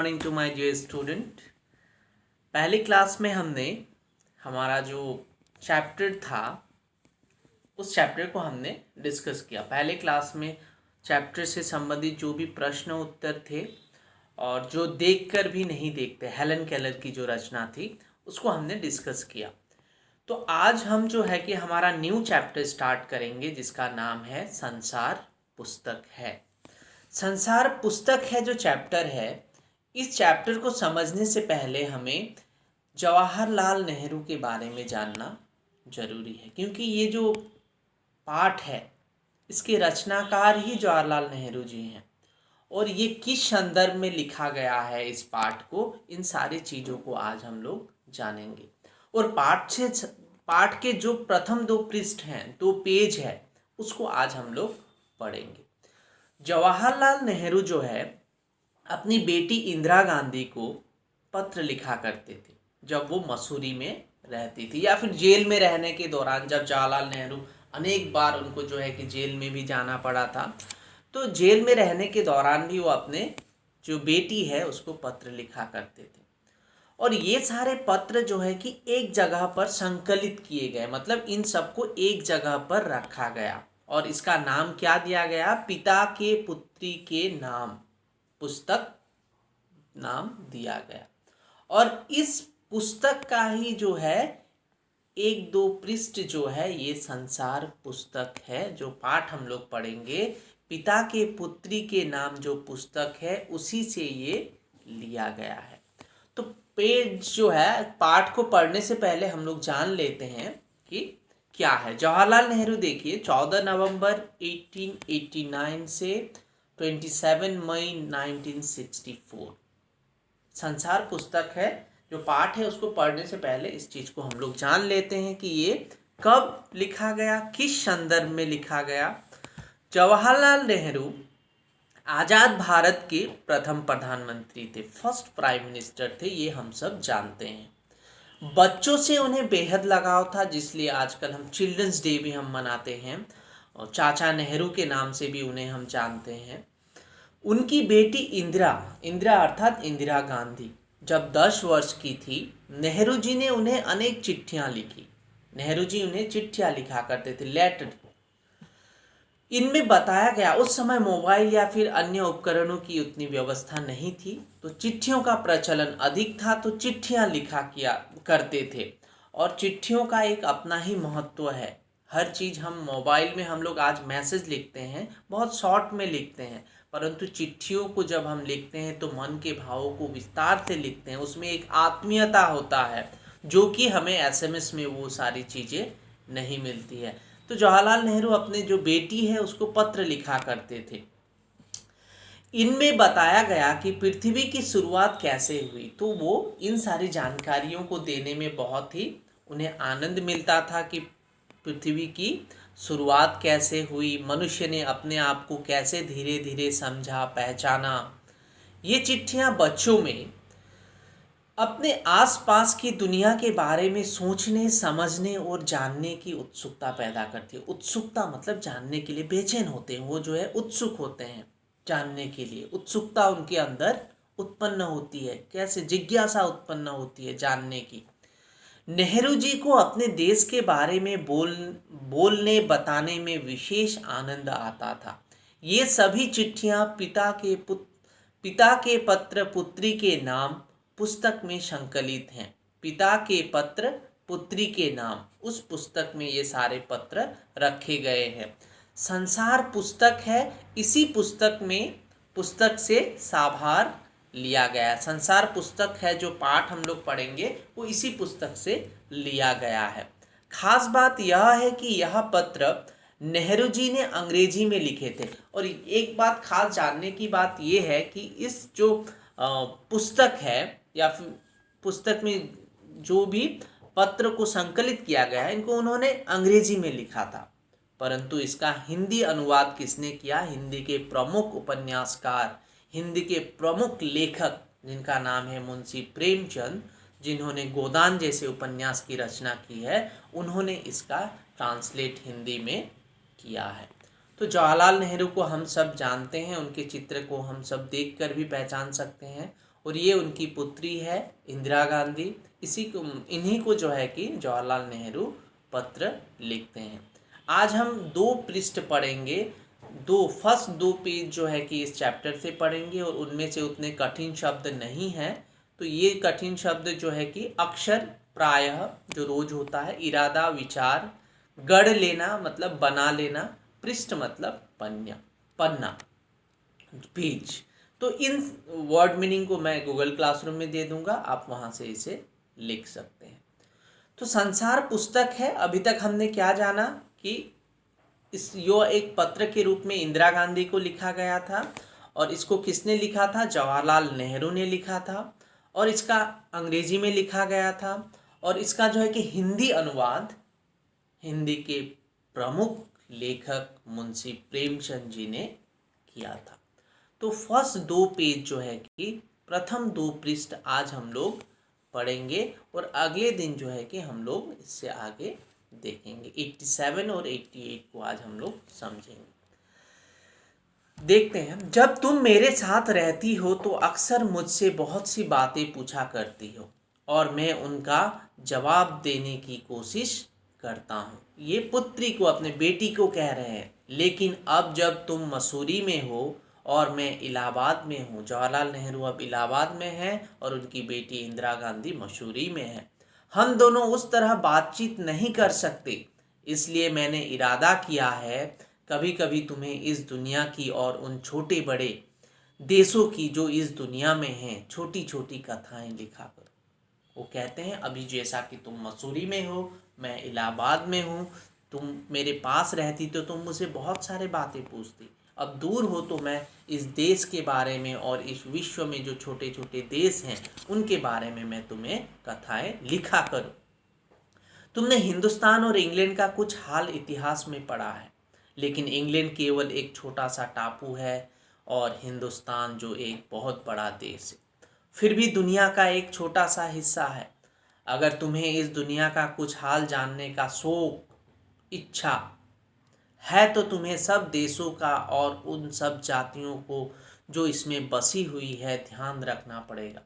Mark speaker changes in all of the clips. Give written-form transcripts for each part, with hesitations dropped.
Speaker 1: Morning to my dear student. पहली class में हमने हमारा जो चैप्टर था उस चैप्टर को हमने डिस्कस किया। पहले क्लास में चैप्टर से संबंधित जो भी प्रश्न उत्तर थे और जो देखकर भी नहीं देखते, हेलन केलर की जो रचना थी उसको हमने डिस्कस किया। तो आज हम जो है कि हमारा न्यू चैप्टर स्टार्ट करेंगे जिसका नाम है संसार पुस्तक है। संसार पुस्तक है जो चैप्टर है, इस चैप्टर को समझने से पहले हमें जवाहरलाल नेहरू के बारे में जानना जरूरी है, क्योंकि ये जो पाठ है इसके रचनाकार ही जवाहरलाल नेहरू जी हैं और ये किस संदर्भ में लिखा गया है इस पाठ को, इन सारी चीज़ों को आज हम लोग जानेंगे। और पाठ के जो प्रथम 2 पृष्ठ हैं, 2 पेज है, उसको आज हम लोग पढ़ेंगे। जवाहरलाल नेहरू जो है अपनी बेटी इंदिरा गांधी को पत्र लिखा करते थे जब वो मसूरी में रहती थी, या फिर जेल में रहने के दौरान जब जवाहरलाल नेहरू अनेक बार उनको जो है कि जेल में भी जाना पड़ा था, तो जेल में रहने के दौरान भी वो अपने जो बेटी है उसको पत्र लिखा करते थे। और ये सारे पत्र जो है कि एक जगह पर संकलित किए गए, मतलब इन सबको एक जगह पर रखा गया और इसका नाम क्या दिया गया? पिता के पुत्री के नाम पुस्तक नाम दिया गया। और इस पुस्तक का ही जो है 1-2 पृष्ठ जो है ये संसार पुस्तक है। जो पाठ हम लोग पढ़ेंगे, पिता के पुत्री के नाम जो पुस्तक है उसी से ये लिया गया है। तो पेज जो है, पाठ को पढ़ने से पहले हम लोग जान लेते हैं कि क्या है। जवाहरलाल नेहरू देखिए 14 नवंबर 1889 से 27 मई 1964 संसार पुस्तक है। जो पाठ है उसको पढ़ने से पहले इस चीज़ को हम लोग जान लेते हैं कि ये कब लिखा गया, किस संदर्भ में लिखा गया। जवाहरलाल नेहरू आज़ाद भारत के प्रथम प्रधानमंत्री थे, फर्स्ट प्राइम मिनिस्टर थे, ये हम सब जानते हैं। बच्चों से उन्हें बेहद लगाव था, जिसलिए आजकल हम चिल्ड्रंस डे भी हम मनाते हैं और चाचा नेहरू के नाम से भी उन्हें हम जानते हैं। उनकी बेटी इंदिरा इंदिरा अर्थात इंदिरा गांधी जब 10 वर्ष की थी, नेहरू जी ने उन्हें अनेक चिट्ठियां लिखी। नेहरू जी उन्हें चिट्ठियां लिखा करते थे, लेटर। इनमें बताया गया, उस समय मोबाइल या फिर अन्य उपकरणों की उतनी व्यवस्था नहीं थी, तो चिट्ठियों का प्रचलन अधिक था, तो चिट्ठियां लिखा किया करते थे। और चिट्ठियों का एक अपना ही महत्व है। हर चीज़ हम मोबाइल में हम लोग आज मैसेज लिखते हैं, बहुत शॉर्ट में लिखते हैं, परंतु चिट्ठियों को जब हम लिखते हैं तो मन के भावों को विस्तार से लिखते हैं, उसमें एक आत्मीयता होता है जो कि हमें एसएमएस में वो सारी चीज़ें नहीं मिलती है। तो जवाहरलाल नेहरू अपने जो बेटी है उसको पत्र लिखा करते थे। इनमें बताया गया कि पृथ्वी की शुरुआत कैसे हुई, तो वो इन सारी जानकारियों को देने में बहुत ही उन्हें आनंद मिलता था कि पृथ्वी की शुरुआत कैसे हुई, मनुष्य ने अपने आप को कैसे धीरे धीरे समझा, पहचाना। ये चिट्ठियां बच्चों में अपने आसपास की दुनिया के बारे में सोचने, समझने और जानने की उत्सुकता पैदा करती है। उत्सुकता मतलब जानने के लिए बेचैन होते हैं, वो जो है उत्सुक होते हैं जानने के लिए। उत्सुकता उनके अंदर उत्पन्न होती है, कैसे? जिज्ञासा उत्पन्न होती है जानने की। नेहरू जी को अपने देश के बारे में बोलने बताने में विशेष आनंद आता था। ये सभी चिट्ठियां पिता के पत्र पुत्री के नाम पुस्तक में संकलित हैं। पिता के पत्र पुत्री के नाम, उस पुस्तक में ये सारे पत्र रखे गए हैं। संसार पुस्तक है, इसी पुस्तक से साभार लिया गया। संसार पुस्तक है, जो पाठ हम लोग पढ़ेंगे वो इसी पुस्तक से लिया गया है। खास बात यह है कि यह पत्र नेहरू जी ने अंग्रेजी में लिखे थे। और एक बात खास जानने की बात यह है कि इस जो पुस्तक है या फिर पुस्तक में जो भी पत्र को संकलित किया गया है, इनको उन्होंने अंग्रेजी में लिखा था, परंतु इसका हिंदी अनुवाद किसने किया? हिंदी के प्रमुख उपन्यासकार, हिंदी के प्रमुख लेखक जिनका नाम है मुंशी प्रेमचंद, जिन्होंने गोदान जैसे उपन्यास की रचना की है, उन्होंने इसका ट्रांसलेट हिंदी में किया है। तो जवाहरलाल नेहरू को हम सब जानते हैं, उनके चित्र को हम सब देखकर भी पहचान सकते हैं और ये उनकी पुत्री है इंदिरा गांधी। इन्हीं को जो है कि जवाहरलाल नेहरू पत्र लिखते हैं। आज हम 2 पृष्ठ पढ़ेंगे, फर्स्ट 2 पेज जो है कि इस चैप्टर से पढ़ेंगे, और उनमें से उतने कठिन शब्द नहीं हैं। तो ये कठिन शब्द जो है कि अक्षर प्रायः जो रोज होता है, इरादा विचार, गढ़ लेना मतलब बना लेना, पृष्ठ मतलब पन्ना पेज। तो इन वर्ड मीनिंग को मैं गूगल क्लासरूम में दे दूंगा, आप वहां से इसे लिख सकते हैं। तो संसार पुस्तक है। अभी तक हमने क्या जाना कि यो एक पत्र के रूप में इंदिरा गांधी को लिखा गया था, और इसको किसने लिखा था? जवाहरलाल नेहरू ने लिखा था, और इसका अंग्रेजी में लिखा गया था, और इसका जो है कि हिंदी अनुवाद हिंदी के प्रमुख लेखक मुंशी प्रेमचंद जी ने किया था। तो फर्स्ट 2 पेज जो है कि प्रथम 2 पृष्ठ आज हम लोग पढ़ेंगे, और अगले दिन जो है कि हम लोग इससे आगे देखेंगे। 87 और 88 को आज हम लोग समझेंगे। देखते हैं। जब तुम मेरे साथ रहती हो तो अक्सर मुझसे बहुत सी बातें पूछा करती हो, और मैं उनका जवाब देने की कोशिश करता हूँ। ये पुत्री को, अपने बेटी को कह रहे हैं। लेकिन अब जब तुम मसूरी में हो और मैं इलाहाबाद में हूँ, जवाहरलाल नेहरू अब इलाहाबाद में हैं और उनकी बेटी इंदिरा गांधी मसूरी में है, हम दोनों उस तरह बातचीत नहीं कर सकते। इसलिए मैंने इरादा किया है कभी कभी तुम्हें इस दुनिया की और उन छोटे बड़े देशों की जो इस दुनिया में हैं छोटी छोटी कथाएं लिखा करो। वो कहते हैं अभी जैसा कि तुम मसूरी में हो, मैं इलाहाबाद में हूँ, तुम मेरे पास रहती तो तुम मुझसे बहुत सारे बातें पूछती। अब दूर हो तो मैं इस देश के बारे में और इस विश्व में जो छोटे छोटे देश हैं उनके बारे में मैं तुम्हें कथाएं लिखा करूँ। तुमने हिंदुस्तान और इंग्लैंड का कुछ हाल इतिहास में पढ़ा है, लेकिन इंग्लैंड केवल एक छोटा सा टापू है और हिंदुस्तान जो एक बहुत बड़ा देश है, फिर भी दुनिया का एक छोटा सा हिस्सा है। अगर तुम्हें इस दुनिया का कुछ हाल जानने का शौक, इच्छा है तो तुम्हें सब देशों का और उन सब जातियों को जो इसमें बसी हुई है ध्यान रखना पड़ेगा।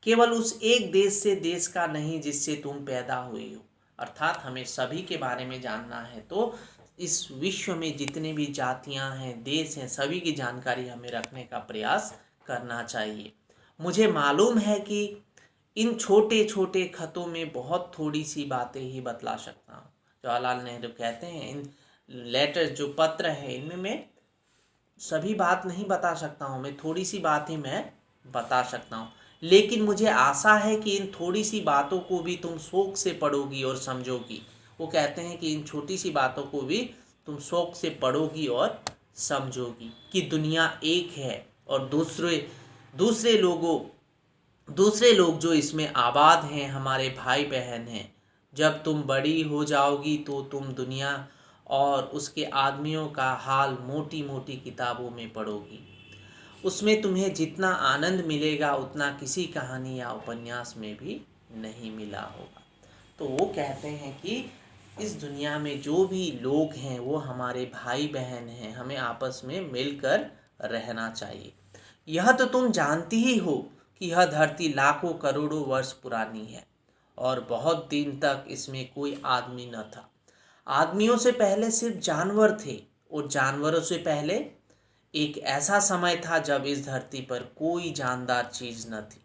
Speaker 1: केवल उस एक देश से देश का नहीं जिससे तुम पैदा हुई हो। अर्थात हमें सभी के बारे में जानना है, तो इस विश्व में जितने भी जातियां हैं, देश हैं, सभी की जानकारी हमें रखने का प्रयास करना चाहिए। मुझे मालूम है कि इन छोटे छोटे खतों में बहुत थोड़ी सी बातें ही बतला सकता हूँ। जवाहरलाल नेहरू कहते हैं इन लेटर जो पत्र है इनमें मैं सभी बात नहीं बता सकता हूँ, मैं थोड़ी सी बात ही मैं बता सकता हूँ, लेकिन मुझे आशा है कि इन थोड़ी सी बातों को भी तुम शौक से पढ़ोगी और समझोगी। वो कहते हैं कि इन छोटी सी बातों को भी तुम शौक से पढ़ोगी और समझोगी कि दुनिया एक है और दूसरे लोग जो इसमें आबाद हैं हमारे भाई बहन हैं। जब तुम बड़ी हो जाओगी तो तुम दुनिया और उसके आदमियों का हाल मोटी मोटी किताबों में पढ़ोगी। उसमें तुम्हें जितना आनंद मिलेगा उतना किसी कहानी या उपन्यास में भी नहीं मिला होगा। तो वो कहते हैं कि इस दुनिया में जो भी लोग हैं वो हमारे भाई बहन हैं, हमें आपस में मिलकर रहना चाहिए। यह तो तुम जानती ही हो कि यह धरती लाखों करोड़ों वर्ष पुरानी है और बहुत दिन तक इसमें कोई आदमी न था। आदमियों से पहले सिर्फ जानवर थे और जानवरों से पहले एक ऐसा समय था जब इस धरती पर कोई जानदार चीज न थी।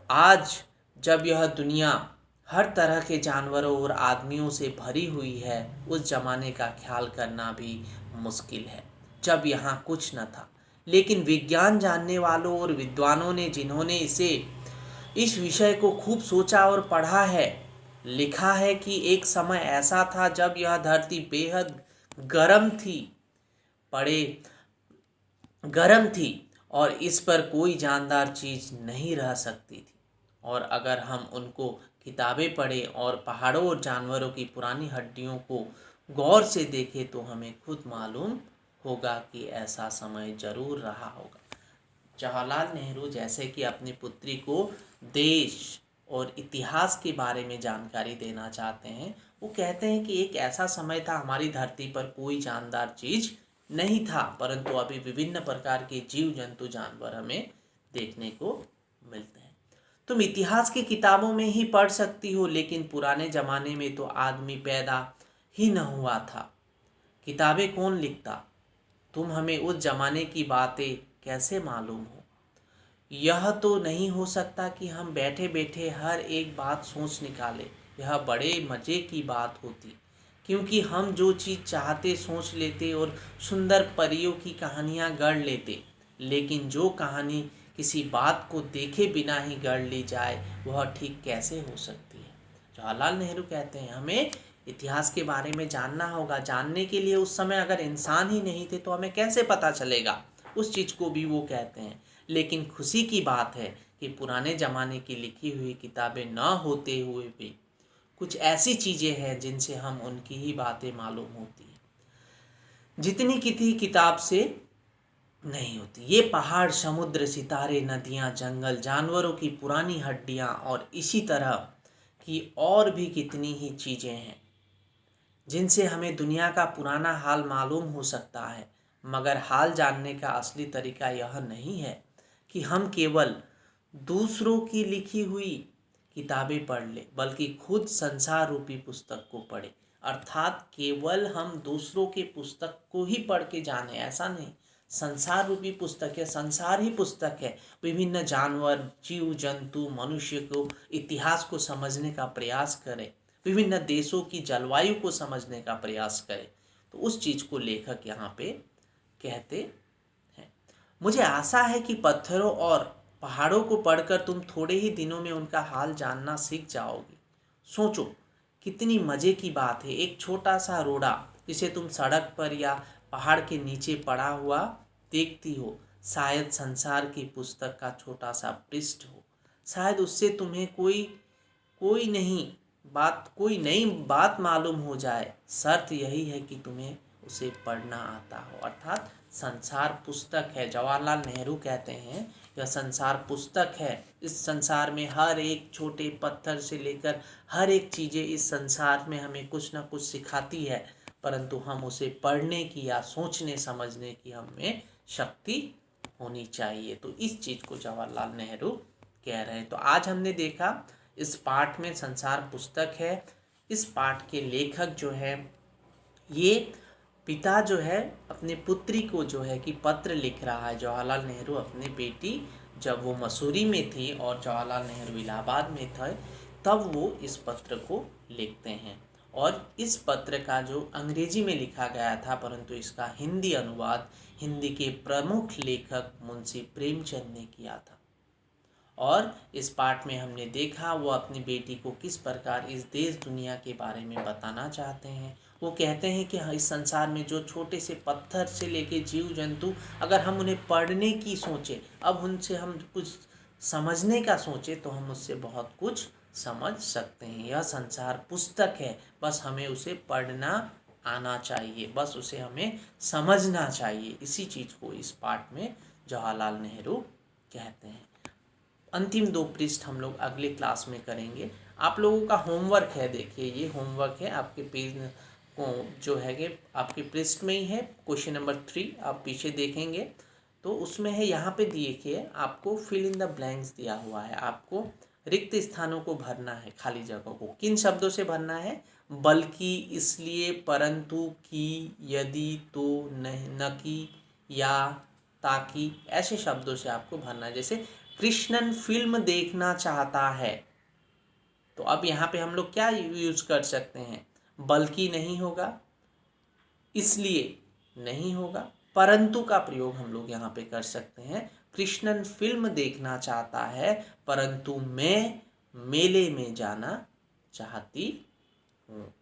Speaker 1: आज जब यह दुनिया हर तरह के जानवरों और आदमियों से भरी हुई है, उस जमाने का ख्याल करना भी मुश्किल है जब यहाँ कुछ न था। लेकिन विज्ञान जानने वालों और विद्वानों ने जिन्होंने इस विषय को खूब सोचा और पढ़ा है, लिखा है कि एक समय ऐसा था जब यह धरती बेहद गर्म थी और इस पर कोई जानदार चीज नहीं रह सकती थी। और अगर हम उनको किताबें पढ़ें और पहाड़ों और जानवरों की पुरानी हड्डियों को गौर से देखें तो हमें खुद मालूम होगा कि ऐसा समय जरूर रहा होगा। जवाहरलाल नेहरू जैसे कि अपनी पुत्री को देश और इतिहास के बारे में जानकारी देना चाहते हैं, वो कहते हैं कि एक ऐसा समय था हमारी धरती पर कोई जानदार चीज नहीं था, परंतु अभी विभिन्न प्रकार के जीव जंतु जानवर हमें देखने को तुम इतिहास की किताबों में ही पढ़ सकती हो, लेकिन पुराने ज़माने में तो आदमी पैदा ही न हुआ था। किताबें कौन लिखता? तुम हमें उस ज़माने की बातें कैसे मालूम हो? यह तो नहीं हो सकता कि हम बैठे बैठे हर एक बात सोच निकालें। यह बड़े मज़े की बात होती, क्योंकि हम जो चीज़ चाहते सोच लेते और सुंदर परियों की कहानियाँ गढ़ लेते। लेकिन जो कहानी किसी बात को देखे बिना ही गढ़ ली जाए, वह ठीक कैसे हो सकती है? जवाहरलाल नेहरू कहते हैं हमें इतिहास के बारे में जानना होगा। जानने के लिए उस समय अगर इंसान ही नहीं थे तो हमें कैसे पता चलेगा? उस चीज़ को भी वो कहते हैं। लेकिन खुशी की बात है कि पुराने ज़माने की लिखी हुई किताबें न होते हुए भी कुछ ऐसी चीज़ें हैं जिनसे हम उनकी ही बातें मालूम होती हैं, जितनी किसी किताब से नहीं होती। ये पहाड़, समुद्र, सितारे, नदियाँ, जंगल, जानवरों की पुरानी हड्डियाँ और इसी तरह की और भी कितनी ही चीज़ें हैं जिनसे हमें दुनिया का पुराना हाल मालूम हो सकता है। मगर हाल जानने का असली तरीका यह नहीं है कि हम केवल दूसरों की लिखी हुई किताबें पढ़ लें, बल्कि खुद संसार रूपी पुस्तक को पढ़ें। अर्थात केवल हम दूसरों के पुस्तक को ही पढ़ के जाने, ऐसा नहीं। संसार रूपी पुस्तक है, संसार ही पुस्तक है। विभिन्न जानवर, जीव जंतु, मनुष्य को, इतिहास को समझने का प्रयास करें, विभिन्न देशों की जलवायु को समझने का प्रयास करें। तो उस चीज़ को लेखक यहाँ पे कहते हैं। मुझे आशा है कि पत्थरों और पहाड़ों को पढ़कर तुम थोड़े ही दिनों में उनका हाल जानना सीख जाओगी। सोचो कितनी मज़े की बात है, एक छोटा सा रोड़ा जिसे तुम सड़क पर या पहाड़ के नीचे पड़ा हुआ देखती हो, शायद संसार की पुस्तक का छोटा सा पृष्ठ हो। शायद उससे तुम्हें कोई नई बात मालूम हो जाए। शर्त यही है कि तुम्हें उसे पढ़ना आता हो। अर्थात संसार पुस्तक है। जवाहरलाल नेहरू कहते हैं यह संसार पुस्तक है। इस संसार में हर एक छोटे पत्थर से लेकर हर एक चीज़ें इस संसार में हमें कुछ ना कुछ सिखाती है, परंतु हम उसे पढ़ने की या सोचने समझने की हमें शक्ति होनी चाहिए। तो इस चीज़ को जवाहरलाल नेहरू कह रहे हैं। तो आज हमने देखा इस पाठ में संसार पुस्तक है। इस पाठ के लेखक जो है, ये पिता जो है अपने पुत्री को जो है कि पत्र लिख रहा है। जवाहरलाल नेहरू अपनी बेटी जब वो मसूरी में थी और जवाहरलाल नेहरू इलाहाबाद में थे, तब वो इस पत्र को लिखते हैं। और इस पत्र का जो अंग्रेजी में लिखा गया था, परंतु इसका हिंदी अनुवाद हिंदी के प्रमुख लेखक मुंशी प्रेमचंद ने किया था। और इस पाठ में हमने देखा वो अपनी बेटी को किस प्रकार इस देश दुनिया के बारे में बताना चाहते हैं। वो कहते हैं कि इस संसार में जो छोटे से पत्थर से लेके जीव जंतु, अगर हम उन्हें पढ़ने की सोचें, अब उनसे हम कुछ समझने का सोचें, तो हम उससे बहुत कुछ समझ सकते हैं। यह संसार पुस्तक है, बस हमें उसे पढ़ना आना चाहिए, बस उसे हमें समझना चाहिए। इसी चीज़ को इस पाठ में जवाहरलाल नेहरू कहते हैं। अंतिम 2 पृष्ठ हम लोग अगले क्लास में करेंगे। आप लोगों का होमवर्क है, देखिए ये होमवर्क है आपके पेज को जो है कि आपके पृष्ठ में ही है। क्वेश्चन नंबर 3 आप पीछे देखेंगे तो उसमें है, यहाँ पे देखिए आपको फिल इन द ब्लैंक्स दिया हुआ है। आपको रिक्त स्थानों को भरना है, खाली जगह को। किन शब्दों से भरना है? बल्कि, इसलिए, परंतु, कि, यदि, तो, नहीं, न कि, या, ताकि, ऐसे शब्दों से आपको भरना है। जैसे कृष्णन फिल्म देखना चाहता है, तो अब यहाँ पे हम लोग क्या यूज कर सकते हैं? बल्कि नहीं होगा, इसलिए नहीं होगा, परंतु का प्रयोग हम लोग यहाँ पे कर सकते हैं। कृष्णन फिल्म देखना चाहता है, परंतु मैं मेले में जाना चाहती हूँ।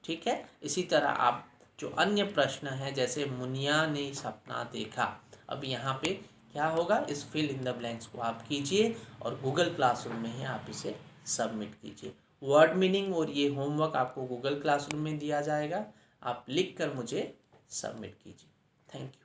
Speaker 1: ठीक है। इसी तरह आप जो अन्य प्रश्न है, जैसे मुनिया ने सपना देखा, अब यहाँ पे क्या होगा? इस फिल इन द ब्लैंक्स को आप कीजिए और गूगल क्लासरूम में ही आप इसे सबमिट कीजिए। वर्ड मीनिंग और ये होमवर्क आपको गूगल क्लासरूम में दिया जाएगा, आप लिख कर मुझे सबमिट कीजिए। Thank you.